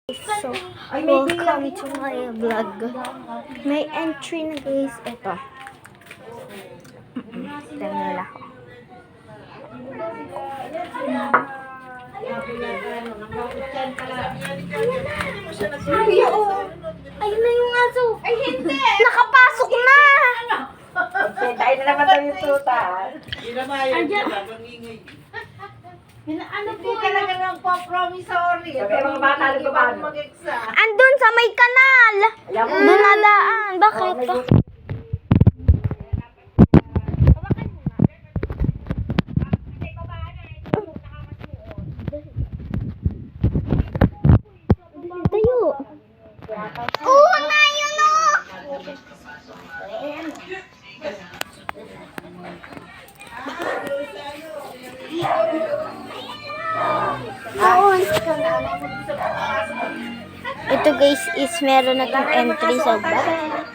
So, welcome to my vlog. May entry na guys. Ito. Tignan nila ako. Ayun na yung aso. Ay, hindi. Nakapasok na. Tayo na naman tayo yung tuta. Ano po talaga ng promissory? Sabi mga bata, nagbabago. Mag-exam. Andun sa may kanal. Doon nadaan. Bakit? Tayo. Oo na yun o. Ito guys is meron na tong entry sa baba.